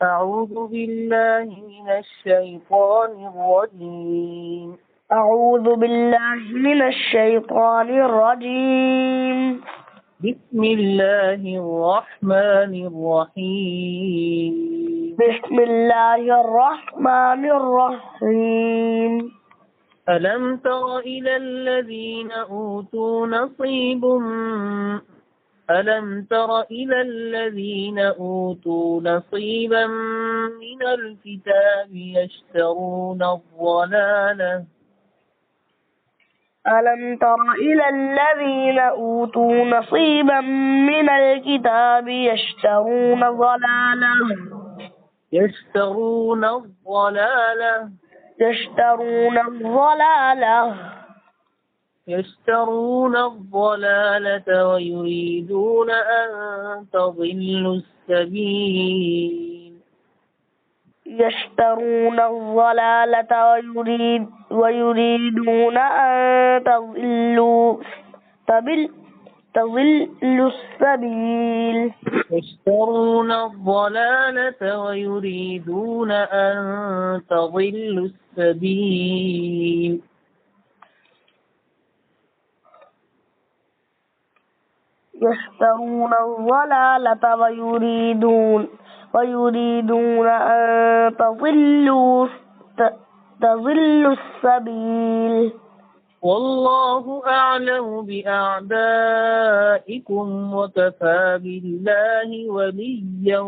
أعوذ بالله من الشيطان الرجيم. أعوذ بالله من الشيطان الرجيم. بسم الله الرحمن الرحيم. بسم الله الرحمن الرحيم. ألم تر إلى الذين أوتوا نصيبا من الكتاب يشترون الضلالة ألم تر إلى الذين أوتوا نصيبا من الكتاب يشترون الضلالة ويريدون أن تضلوا السبيل. ويريدون أن تضلوا السبيل. يشترون الضلالة ويريدون أن تضلوا السبيل. يشترون الضلالة ويريدون أن تضلوا السبيل. والله أعلم بأعدائكم وكفى بالله وليا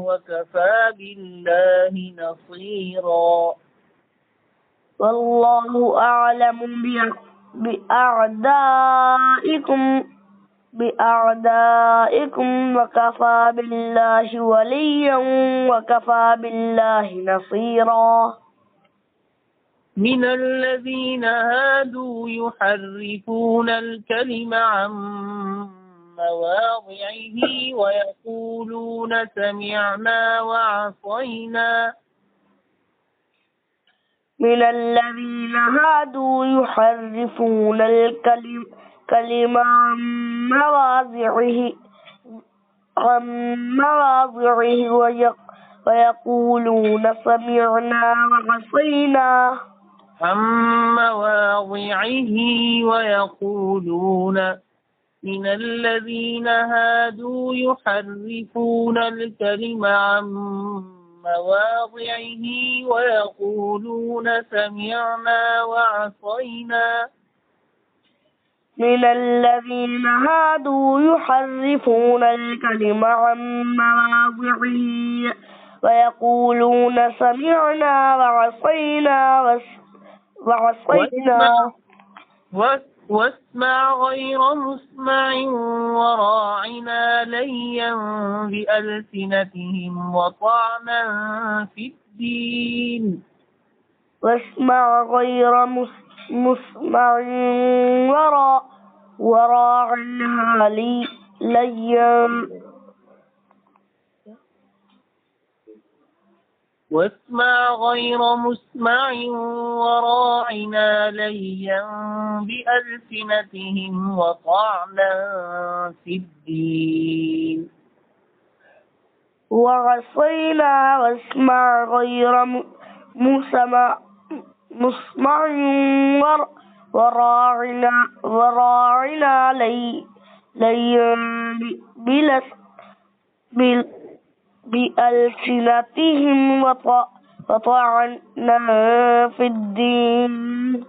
وكفى بالله نصيرا. والله أعلم بأعدائكم وكفى بالله وليا وكفى بالله نصيرا. من الذين هادوا يحرفون الكلم عن مواضعه ويقولون سمعنا وعصينا. من الذين هادوا يحرفون الكلم عن مواضعه ويقولون سمعنا وعصينا. من الذين هادوا يحرفون الكلم عن مواضعه ويقولون سمعنا وعصينا. من الذين هادوا يحرفون الكلم عن مواضعه ويقولون سمعنا وعصينا واسمع غير مسمع وراعنا ليا بألسنتهم وطعنا في الدين. واسمع غير مسمع وراعنا ليا واسمع غير مسمع وراعنا ليا بألسنتهم وطعنا في الدين. وعصينا واسمع غير مسمع وراعنا ليا بألسنتهم وطعنا في الدين.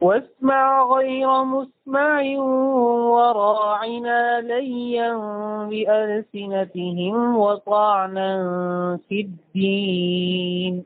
واسمع غير مسمع وراعنا ليا بألسنتهم وطعنا في الدين.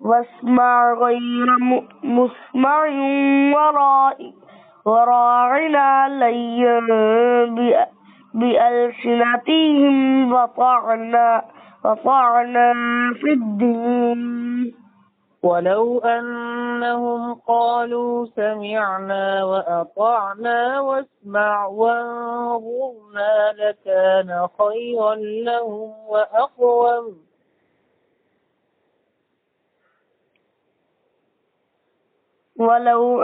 واسمع غير مسمع وراعنا ليا بألسنتهم وطعنا في الدين. ولو أنهم قالوا سمعنا وأطعنا واسمع وانظرنا لكان خيرا لهم وأقوم. ولو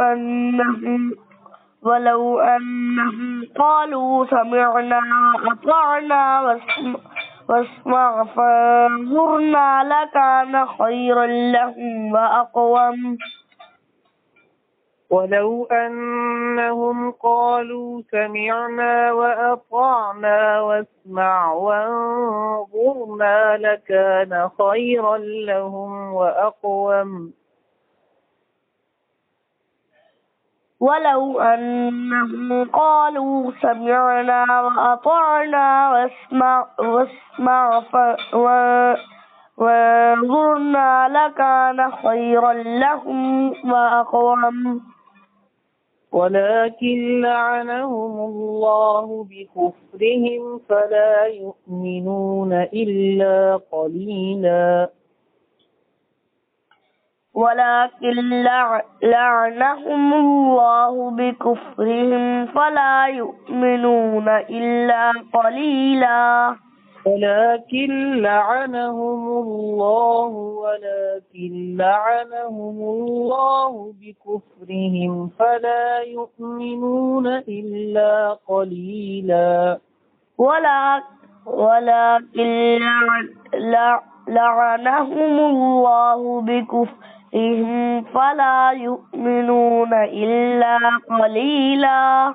أنهم قالوا سمعنا وأطعنا واسمع فانظرنا لكان خيرا لهم وأقوم. ولو أنهم قالوا سمعنا وأطعنا واسمع وانظرنا لكان خيرا لهم وأقوم. ولو أنهم قالوا سمعنا وأطعنا واسمع وانظرنا لكان خيرا لهم وأقوم. ولكن لعنهم الله بكفرهم فلا يؤمنون إلا قليلا. ولكن لعنهم الله بكفرهم فلا يؤمنون إلا قليلا. ولكن لعنهم الله بكفرهم فلا يؤمنون إلا قليلا. ولكن لعنهم الله بكفرهم فلا يؤمنون إلا قليلا.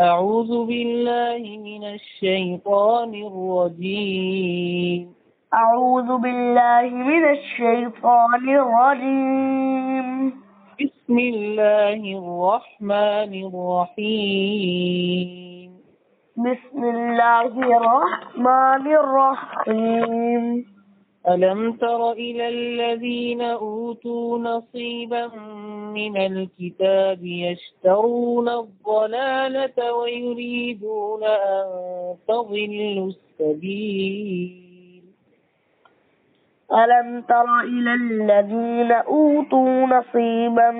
أعوذ بالله من الشيطان الرجيم। أعوذ بالله من الشيطان الرجيم. بسم الله الرحمن الرحيم. بسم الله الرحمن الرحيم. ألم تر إلى الذين أوتوا نصيبا من الكتاب يشترون الضلالة ويريدون أن تضلوا السبيل. ألم تر إلى الذين أوتوا نصيبا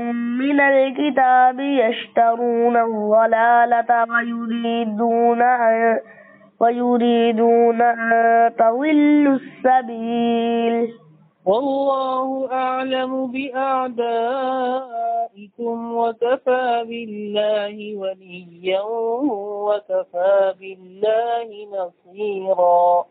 من الكتاب يشترون الضلالة ويريدون أن تضلوا السبيل. والله أعلم بأعدائكم وكفى بالله وليا وكفى بالله نصيرا.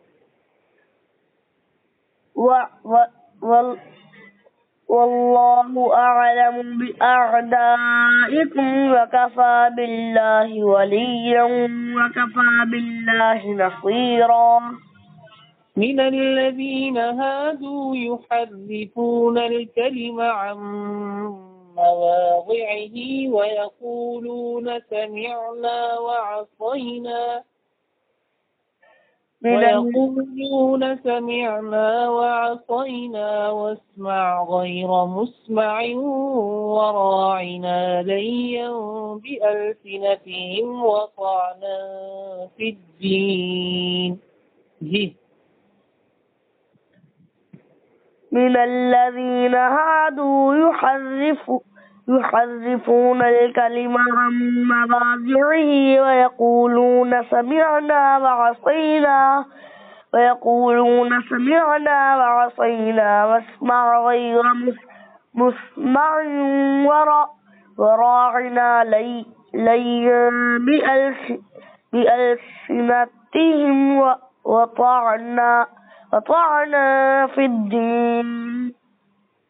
والله أعلم بأعدائكم وكفى بالله وليا وكفى بالله نصيرا. من الذين هادوا يحرفون الكلم عن مواضعه ويقولون سمعنا وعصينا واسمع غير مسمع وراعنا ليا بألسنتهم وطعنا في الدين. من الذين هادوا يحرفون الكلم عن مواضعه ويقولون سمعنا وعصينا واسمع غير مسمع وراعنا ليا بألسنتهم وطعنا في الدين.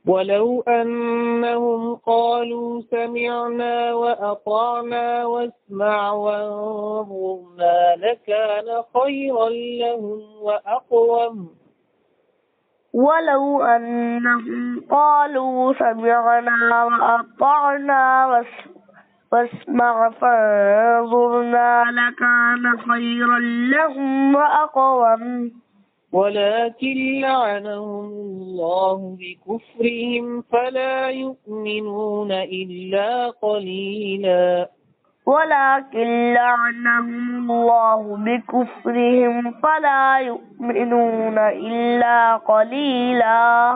ولو أنهم قالوا سمعنا وأطعنا واسمع وانظرنا لكان خيرا لهم وأقوم. ولو أنهم قالوا سمعنا وأطعنا واسمع فانظرنا لكان خيرا لهم وأقوم. ولكن لعنهم الله بكفرهم فلا يؤمنون إلا قليلا. ولكن لعنهم الله بكفرهم فلا يؤمنون إلا قليلا.